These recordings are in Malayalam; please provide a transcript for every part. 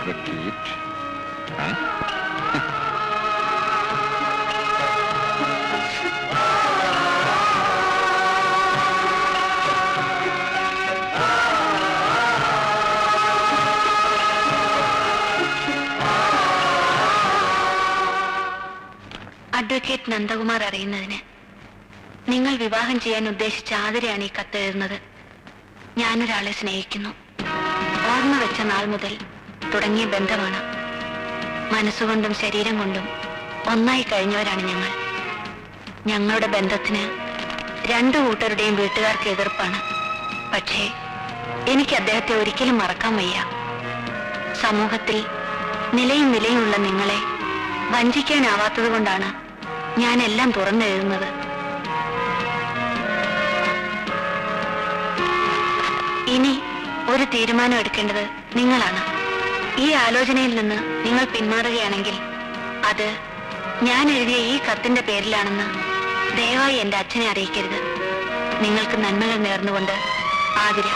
അഡ്വക്കേറ്റ്. അഡ്വക്കേറ്റ് നന്ദകുമാർ അറിയുന്നതിന് നിങ്ങൾ വിവാഹം ചെയ്യാൻ ഉദ്ദേശിച്ച ആതിരയാണ് ഈ കത്തെഴുതുന്നത്. ഞാനൊരാളെ സ്നേഹിക്കുന്നു. ഓർമ്മ വെച്ച നാൾ മുതൽ തുടങ്ങിയ ബന്ധമാണ്. മനസ്സുകൊണ്ടും ശരീരം കൊണ്ടും ഒന്നായി കഴിഞ്ഞവരാണ് ഞങ്ങൾ. ഞങ്ങളുടെ ബന്ധത്തിന് രണ്ടു കൂട്ടരുടെയും വീട്ടുകാർക്ക് എതിർപ്പാണ്. പക്ഷേ എനിക്ക് അദ്ദേഹത്തെ ഒരിക്കലും മറക്കാൻ വയ്യ. സമൂഹത്തിൽ നിലയും വിലയുമുള്ള നിങ്ങളെ വഞ്ചിക്കാനാവാത്തത് കൊണ്ടാണ് ഞാൻ എല്ലാം തുറന്നെഴുതുന്നത്. ഇനി ഒരു തീരുമാനം എടുക്കേണ്ടത് നിങ്ങളാണ്. ഈ ആലോചനയിൽ നിന്ന് നിങ്ങൾ പിന്മാറുകയാണെങ്കിൽ അത് ഞാൻ എഴുതിയ ഈ കത്തിന്റെ പേരിലാണെന്ന് ദയവായി എന്റെ അച്ഛനെ അറിയിക്കരുത്. നിങ്ങൾക്ക് നന്മകൾ നേർന്നുകൊണ്ട് ആതിര.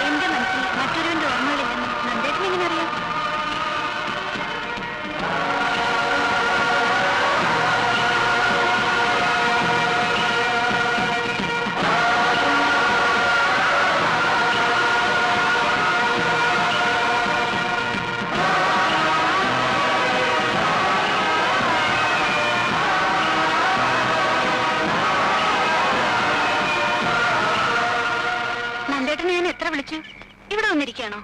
എന്റെ മനസ്സിൽ മറ്റൊരുവന്റെ ഓർമ്മകളില്ലെന്ന് നന്ദേട്ടൻ എങ്ങനെ അറിയാം? നന്ദേട്ടനെ ഞാൻ എത്ര വിളിച്ചു? ഇവിടെ വന്നിരിക്കുകയാണോ?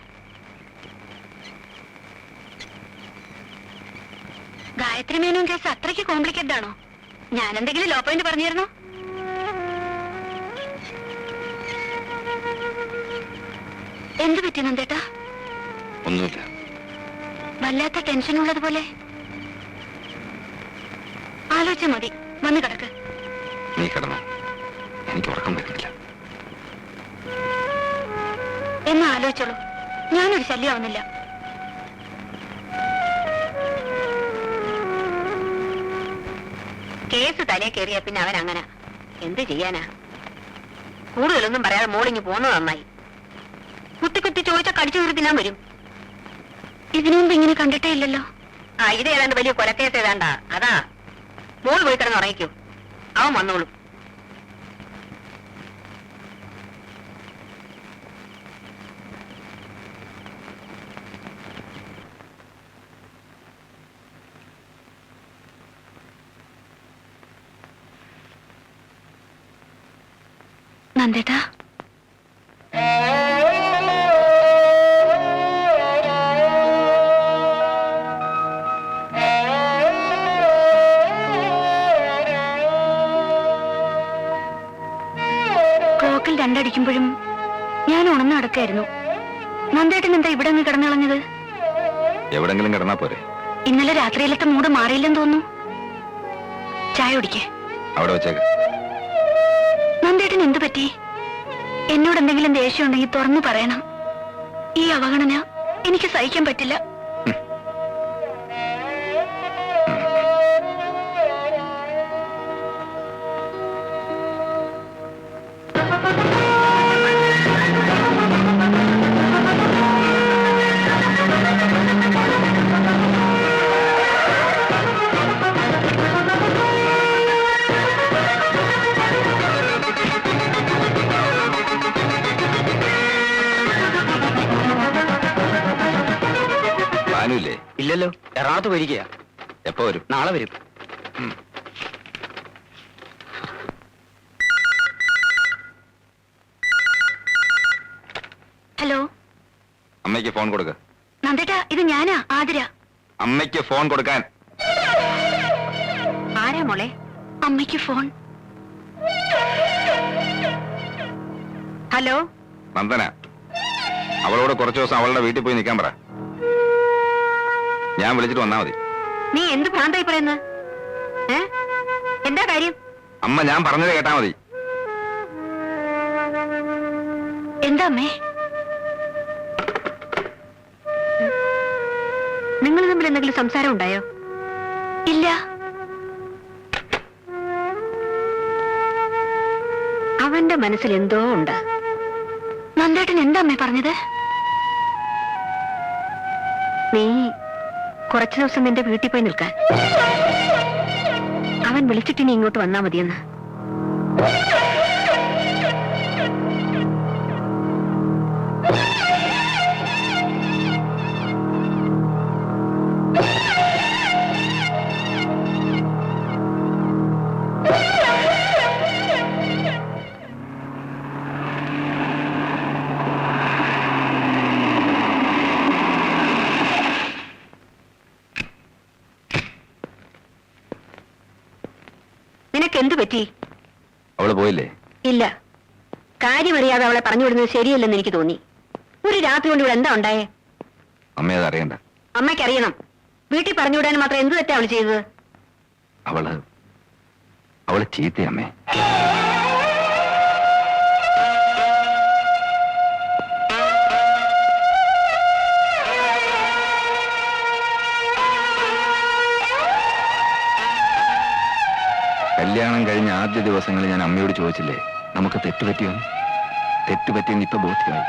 ഗായത്രി മേനോൻ കേസ് അത്രയ്ക്ക് കോംപ്ലിക്കേറ്റഡ് ആണോ? ഞാൻ എന്തെങ്കിലും ലോ പോയിന്റ് പറഞ്ഞിരുന്നോ? എന്ത് പറ്റി നന്ദേട്ടാ? ഒന്നുമില്ല. വല്ലാത്ത ടെൻഷൻ ഉള്ളതുപോലെ. ആലോചിച്ച മതി, വന്ന് കിടക്ക്. നീ കിടന്നോ, എനിക്ക് ഉറക്കം വരുന്നില്ല. എന്ന് ആലോചിച്ചോളൂ, ഞാനൊരു ശല്യമാവുന്നില്ല. കേസ് തലേ കയറിയ പിന്നെ അവൻ അങ്ങനെ എന്ത് ചെയ്യാനാ? കൂടുതലൊന്നും പറയാതെ മോളിങ്ങി പോന്നത് നന്നായി. കുത്തി കുത്തി ചോദിച്ചാൽ കടിച്ചു കയറി തിന്നാൻ വരും. ഇതിനു മുമ്പ് ഇങ്ങനെ കണ്ടിട്ടേ ഇല്ലല്ലോ. ആ, ഇത് ഏതാണ്ട് വലിയ കൊലക്കേസ് ഏതാണ്ടാ. അതാ മോള് പോയി കിടന്ന് ഉറങ്ങിക്കൂ, അവൻ വന്നോളും. നന്ദേട്ടാ, ക്ലോക്കിൽ രണ്ടടിക്കുമ്പോഴും ഞാൻ ഉണർന്നു നടക്കായിരുന്നു. നന്ദേട്ടൻ എന്താ ഇവിടെ അങ്ങ് കിടന്നുകളഞ്ഞത്? എവിടെങ്കിലും കിടന്നാ പോരെ? ഇന്നലെ രാത്രിയിലത്തെ മൂഡ് മാറിയില്ലെന്ന് തോന്നുന്നു. ചായ കുടിക്കേ? അവിടെ വെച്ചേക്ക്. നന്ദേട്ടൻ എന്തു പറ്റി? എന്നോട് എന്തെങ്കിലും ദേഷ്യം ഉണ്ടെങ്കിൽ തുറന്നു പറയണം. ഈ അവഗണന എനിക്ക് സഹിക്കാൻ പറ്റില്ല. ഇല്ലല്ലോ, എറണാകുളത്ത് പോയിരിക്കുക. എപ്പോ വരും? നാളെ വരും. അമ്മയ്ക്ക് ഫോൺ കൊടുക്ക. നന്ദേട്ടാ, ഇത് ഞാനാ, ആതിര. അമ്മയ്ക്ക് ഫോൺ കൊടുക്കാൻ. ആരാ മോളെ? അമ്മയ്ക്ക് ഫോൺ. ഹലോ, നന്ദന. അവളോട് കുറച്ചു ദിവസം അവളുടെ വീട്ടിൽ പോയി നിൽക്കാൻ പറ. ഞാൻ വിളിച്ചിട്ട് വന്നാ മതി. നീ എന്ത് ഭ്രാന്തായി പറയുന്നത്? എന്താ കാര്യം? അമ്മ ഞാൻ പറഞ്ഞത് കേട്ടാ മതി. എന്താ അമ്മേ? നിങ്ങൾ തമ്മിൽ എന്തെങ്കിലും സംസാരം ഉണ്ടായോ? ഇല്ല. അവന്റെ മനസ്സിൽ എന്തോ ഉണ്ട്. നന്ദേട്ടൻ എന്താ അമ്മേ പറഞ്ഞത്? നീ കുറച്ചു ദിവസം നിന്റെ വീട്ടിൽ പോയി നിൽക്കാൻ. അവൻ വിളിച്ചിട്ട് നീ ഇങ്ങോട്ട് വന്നാ മതിയെന്ന്. നിനക്കെന്ത് പറ്റി? അവള് പോയില്ലേ? ഇല്ല. കാര്യമറിയാതെ അവളെ പറഞ്ഞു വിടുന്നത് ശരിയല്ലെന്ന് എനിക്ക് തോന്നി. ഒരു രാത്രി കൊണ്ട് ഇവിടെ എന്താ ഉണ്ടായേ? അമ്മ അത് അറിയണ്ട. അമ്മയ്ക്കറിയണം. വീട്ടിൽ പറഞ്ഞു വിടാൻ മാത്രം എന്ത് തെറ്റാ അവള് ചെയ്തത്? അവള് ചീത്ത അമ്മേ. കല്യാണം കഴിഞ്ഞ ആദ്യ ദിവസങ്ങളിൽ ഞാൻ അമ്മയോട് ചോദിച്ചില്ലേ നമുക്ക് തെറ്റുപറ്റിയോന്ന്? തെറ്റുപറ്റിയെന്ന് ഇപ്പൊ ബോധ്യമായി.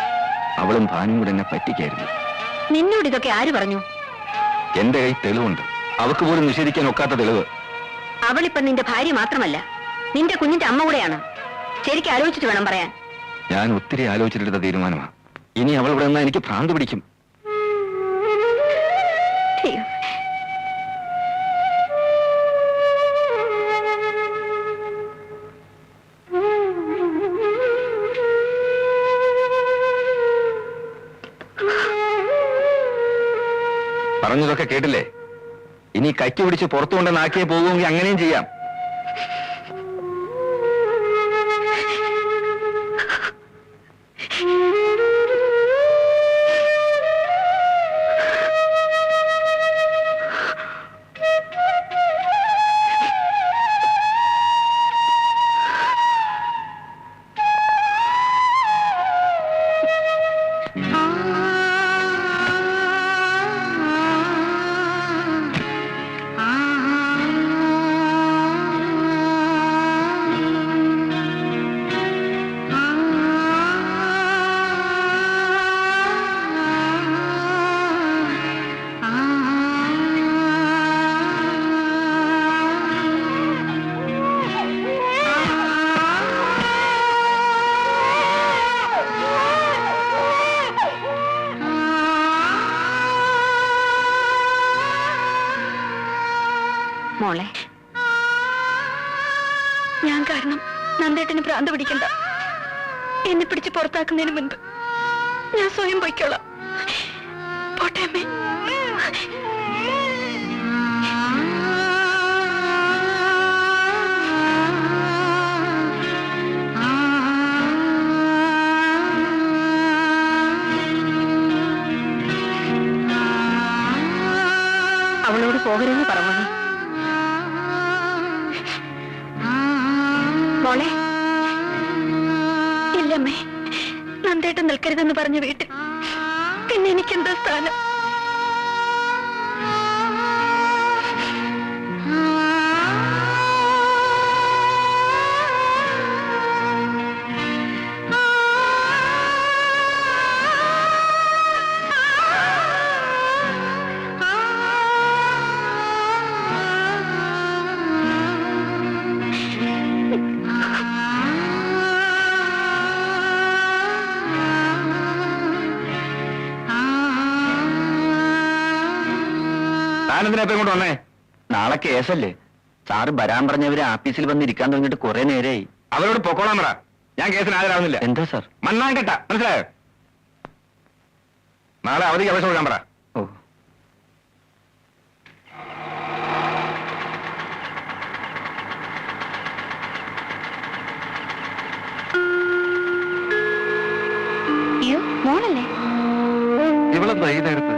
അവളും ഭാനും കൂടെ എന്നെ പറ്റിക്കായിരുന്നു. നിന്നോട് ഇതൊക്കെ ആര് പറഞ്ഞു? എന്റെ കൈ തെളിവുണ്ട്. അവക്ക് പോലും നിഷേധിക്കാൻ ഒക്കാത്ത തെളിവ്. അവളിപ്പം നിന്റെ ഭാര്യ മാത്രമല്ല, നിന്റെ കുഞ്ഞിന്റെ അമ്മ കൂടെയാണ്. ശരിക്കും ആലോചിച്ചിട്ട് വേണം പറയാൻ. ഞാൻ ഒത്തിരി ആലോചിച്ചിട്ടെടുത്ത തീരുമാനമാണ്. ഇനി അവൾ ഇവിടെ നിന്നാ എനിക്ക് ഭ്രാന്ത് പിടിക്കും. പറഞ്ഞതൊക്കെ കേട്ടില്ലേ? ഇനി കൈക്ക് പിടിച്ച് പുറത്തു കൊണ്ട് നാക്കിയെ പോകുമെങ്കിൽ അങ്ങനെയും ചെയ്യാം. മോളെ, ഞാൻ കാരണം നന്ദേട്ടന് ഭ്രാന്ത് പിടിക്കണ്ട. എന്നെ പിടിച്ച് പുറത്താക്കുന്നതിന് മുൻപ് ഞാൻ സ്വയം പൊയ്ക്കോളാം. പോട്ടെ അമ്മേ. അവളോട് പോകരുതെന്ന് പറഞ്ഞു. മോളെ, ഇല്ലമ്മേ, നന്ദേട്ടൻ നിൽക്കരുതെന്ന് പറഞ്ഞു വീട്ടിൽ. പിന്നെ എനിക്കെന്താ സ്ഥാനം? താനെന്തിനാ ഇപ്പൊ ഇങ്ങോട്ട് വന്നേ? നാളെ കേസല്ലേ? സാറ് വരാൻ പറഞ്ഞവര് ആഫീസിൽ വന്നിരിക്കാൻ തുടങ്ങിയിട്ട് കുറെ നേരമായി. അവരോട് പൊക്കോളാൻ പറ. ഞാൻ കേസിന് ഹാജരാകുന്നില്ല. എന്താ സാർ? മണ്ണാൻ കേട്ട മനസ്സിലായോ? നാളെ അവധിക്ക് അപേക്ഷ കൊടുക്കാൻ പറ. ഓ അയ്യോ മോളല്ലേ? ഇവളെന്താ ഈ നേരത്ത്?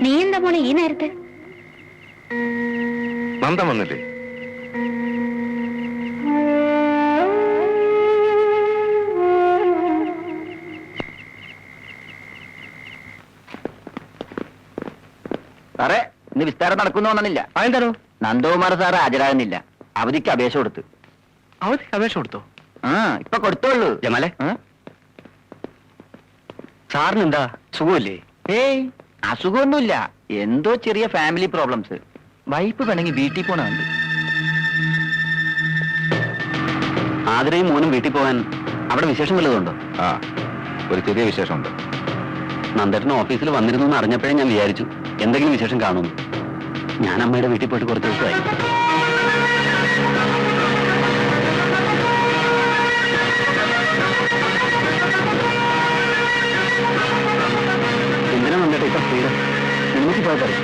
നീ എന്താ മോളെ ഈ നേരത്ത്? നന്ദൻ വന്നില്ലേ? സാറേ ഇന്ന് വിസ്താരം നടക്കുന്നു തോന്നണില്ല. അതെന്താണോ? നന്ദകുമാർ സാറ് ഹാജരാകുന്നില്ല. അവധിക്ക് അപേക്ഷ കൊടുത്തു. അവധിക്ക് അപേക്ഷ കൊടുത്തോ? ആ ഇപ്പൊ കൊടുത്തോളൂ. ജമാലെ, സാറിന് എന്താ സുഖമില്ലേ? ഏയ് അസുഖമൊന്നുമില്ല. എന്തോ ചെറിയ ഫാമിലി പ്രോബ്ലംസ്. വൈഫ് വേണമെങ്കിൽ വീട്ടിൽ പോണുണ്ട്. ആതിരയും മോനും വീട്ടിൽ പോകാൻ അവിടെ വിശേഷം വല്ലതുണ്ടോ? ആ, ഒരു ചെറിയ വിശേഷമുണ്ട്. നന്ദേട്ടൻ ഓഫീസിൽ വന്നിരുന്നു എന്ന് അറിഞ്ഞപ്പോഴേ ഞാൻ വിചാരിച്ചു എന്തെങ്കിലും വിശേഷം കാണുന്നു. ഞാൻ അമ്മയുടെ വീട്ടിൽ പോയിട്ട് കുറച്ച് ദിവസമായി. എന്തിനാ നന്ദേട്ട ഇപ്പൊ സ്പീഡ്? നിങ്ങൾക്ക് പോയി പറയും.